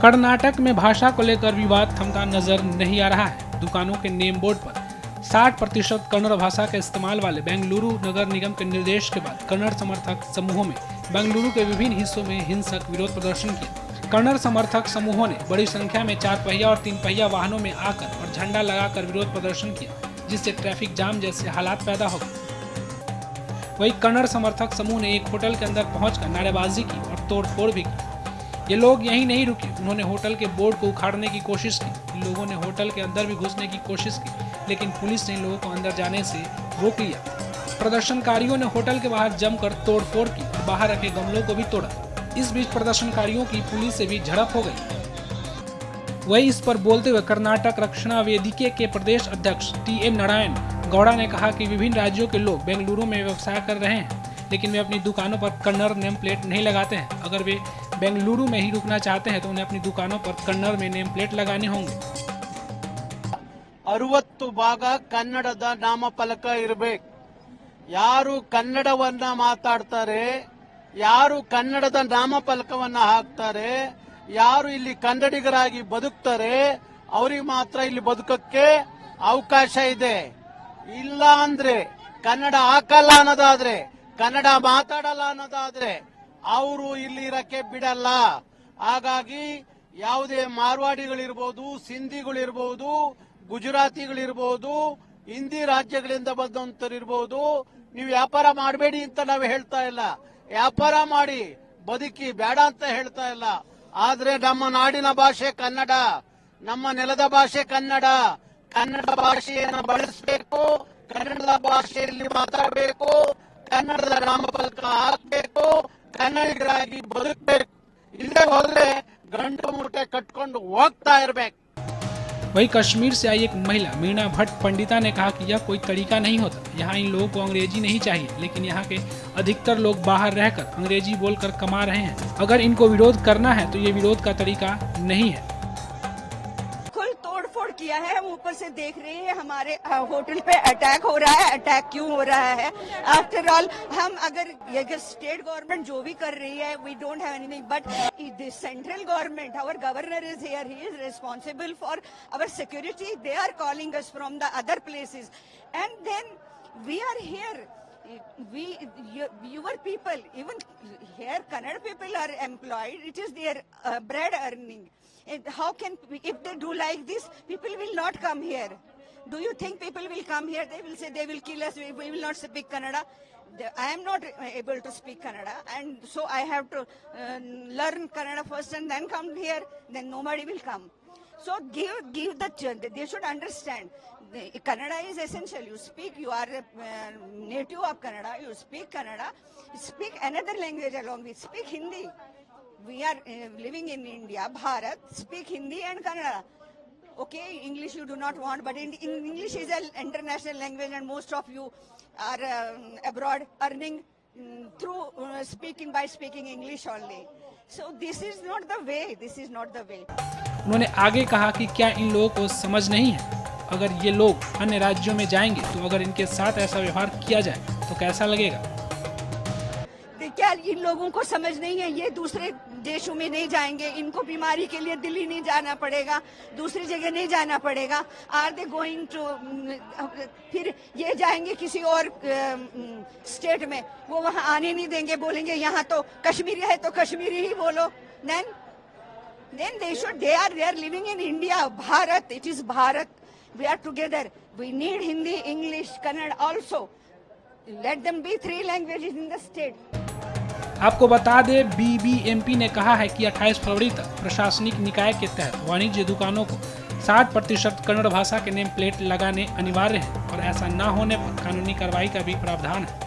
कर्नाटक में भाषा को लेकर विवाद थमता नजर नहीं आ रहा है। दुकानों के नेम बोर्ड पर 60% कन्नड़ भाषा के इस्तेमाल वाले बेंगलुरु नगर निगम के निर्देश के बाद कन्नड़ समर्थक समूहों में बेंगलुरु के विभिन्न हिस्सों में हिंसक विरोध प्रदर्शन किया। कन्नड़ समर्थक समूहों ने बड़ी संख्या में 4 पहिया और 3 पहिया वाहनों में आकर और झंडा लगाकर विरोध प्रदर्शन किया, जिससे ट्रैफिक जाम जैसे हालात पैदा हो गए। वहीं कन्नड़ समर्थक समूह ने एक होटल के अंदर पहुंचकर नारेबाजी की और तोड़फोड़ भी की। ये लोग यहीं नहीं रुके, उन्होंने होटल के बोर्ड को उखाड़ने की कोशिश की। इन लोगों ने होटल के अंदर भी घुसने की कोशिश की, लेकिन पुलिस ने इन लोगों को अंदर जाने से रोक लिया। प्रदर्शनकारियों ने होटल के बाहर जमकर तोड़फोड़ की और बाहर रखे गमलों को भी तोड़ा। इस बीच प्रदर्शनकारियों की पुलिस से भी झड़प हो गई। वही इस पर बोलते हुए कर्नाटक रक्षणा वेदिके के प्रदेश अध्यक्ष TM नारायण गौड़ा ने कहा कि विभिन्न राज्यों के लोग बेंगलुरु में व्यवसाय कर रहे हैं, लेकिन वे अपनी दुकानों पर कन्नड़ नेम प्लेट नहीं लगाते हैं। अगर वे बेंगलुरु में ही रुकना चाहते हैं तो उन्हें अपनी दुकानों पर कन्नड़ में नेम प्लेट लगाने होंगे। 60 ಭಾಗ ಕನ್ನಡದ ನಾಮಫಲಕ ಇರಬೇಕು. ಯಾರು ಕನ್ನಡವನ್ನ ಮಾತಾಡ್ತಾರೆ, ಯಾರು ಕನ್ನಡದ ನಾಮಫಲಕವನ್ನ ಹಾಕ್ತಾರೆ, ಯಾರು ಇಲ್ಲಿ ಕನ್ನಡಿಗರಾಗಿ ಬದುಕ್ತಾರೆ, ಅವರಿಗೆ ಮಾತ್ರ ಇಲ್ಲಿ ಬದುಕಕ್ಕೆ ಅವಕಾಶ ಇದೆ. ಇಲ್ಲ ಅಂದ್ರೆ ಕನ್ನಡ ಹಾಕಲ್ಲ ಅನ್ನೋದಾದ್ರೆ, ಕನ್ನಡ ಮಾತಾಡಲ್ಲ ಅನ್ನೋದಾದ್ರೆ ಅವರು ಇಲ್ಲಿ ಇರಕ್ಕೆ ಬಿಡಲ್ಲ. ಹಾಗಾಗಿ ಯಾವುದೇ ಮಾರ್ವಾಡಿಗಳಿರ್ಬೋದು, ಸಿಂಧಿಗಳಿರ್ಬೋದು, ಗುಜರಾತಿಗಳಿರ್ಬೋದು, ಹಿಂದಿ ರಾಜ್ಯಗಳಿಂದ ಬಂದಂತರಿರ್ಬೋದು, ನೀವು ವ್ಯಾಪಾರ ಮಾಡಬೇಡಿ ಅಂತ ನಾವು ಹೇಳ್ತಾ ಇಲ್ಲ. ವ್ಯಾಪಾರ ಮಾಡಿ ಬದುಕಿ, ಬೇಡ ಅಂತ ಹೇಳ್ತಾ ಇಲ್ಲ. ಆದ್ರೆ ನಮ್ಮ ನಾಡಿನ ಭಾಷೆ ಕನ್ನಡ, ನಮ್ಮ ನೆಲದ ಭಾಷೆ ಕನ್ನಡ. ಕನ್ನಡ ಭಾಷೆಯನ್ನು ಬಳಸಬೇಕು, ಕನ್ನಡದ ಭಾಷೆಯಲ್ಲಿ ಮಾತಾಡಬೇಕು, ಕನ್ನಡದ ನಾಮಫಲಕ ಹಾಕಬೇಕು, ಕನ್ನಡಿಗರಾಗಿ ಬದುಕಬೇಕು. ಇಲ್ಲದೆ ಹೋದ್ರೆ ಗಂಟು ಮೂಟೆ ಕಟ್ಕೊಂಡು ಹೋಗ್ತಾ ಇರ್ಬೇಕು. वहीं कश्मीर से आई एक महिला मीना भट्ट पंडिता ने कहा कि यह कोई तरीका नहीं होता। यहाँ इन लोगों को अंग्रेजी नहीं चाहिए, लेकिन यहाँ के अधिकतर लोग बाहर रहकर अंग्रेजी बोलकर कमा रहे हैं। अगर इनको विरोध करना है तो ये विरोध का तरीका नहीं है। खुल तोड़फोड़ किया है, हम ऊपर से देख रहे हैं। हमारे होटल पे अटैक हो रहा है। अटैक क्यों हो रहा है? आफ्टर ऑल हम अगर स्टेट गवर्नमेंट जो भी कर रही है, we don't have anything, but the central government, our governor is here, he is responsible for our security. They are calling us from the other places and then we are here. Your people, even here Kannada people are employed. It is their bread earning. How can, if they do like this, people will not come here. Do you think people will come here? They will say they will kill us. We will not speak Kannada. I am not able to speak Kannada, and so I have to learn Kannada first and then come here. Then nobody will come. So give the chance. They should understand. Kannada is essential. You speak. You are native of Kannada. You speak Kannada. Speak another language along with. Speak Hindi. We are living in India, Bharat. Speak Hindi and Kannada. Okay, English you do not want, but English is an international language, and most of you are abroad earning through speaking by speaking English only. So this is not the way. This is not the way. उन्होंने आगे कहा कि क्या इन लोगों को समझ नहीं है? अगर ये लोग अन्य राज्यों में जाएंगे तो अगर इनके साथ ऐसा व्यवहार किया जाए तो कैसा लगेगा? क्या इन लोगों को समझ नहीं है? ये दूसरे देशों में नहीं जाएंगे, इनको बीमारी के लिए दिल्ली नहीं जाना पड़ेगा, दूसरी जगह नहीं जाना पड़ेगा. आर दे गोइंग टू, फिर ये जाएंगे किसी और स्टेट में, वो वहाँ आने नहीं देंगे, बोलेंगे यहाँ तो कश्मीरी है तो कश्मीरी ही बोलो. Then they are living in India, Bharat. It is Bharat. We are together. We need Hindi, English, Kannada also. Let them be 3 languages in the state. आपको बता दें, BBMP ने कहा है कि 28 फरवरी तक प्रशासनिक निकाय के तहत वाणिज्य दुकानों को 60% कन्नड़ भाषा के नेम प्लेट लगाने अनिवार्य है और ऐसा न होने पर कानूनी कार्रवाई का भी प्रावधान है।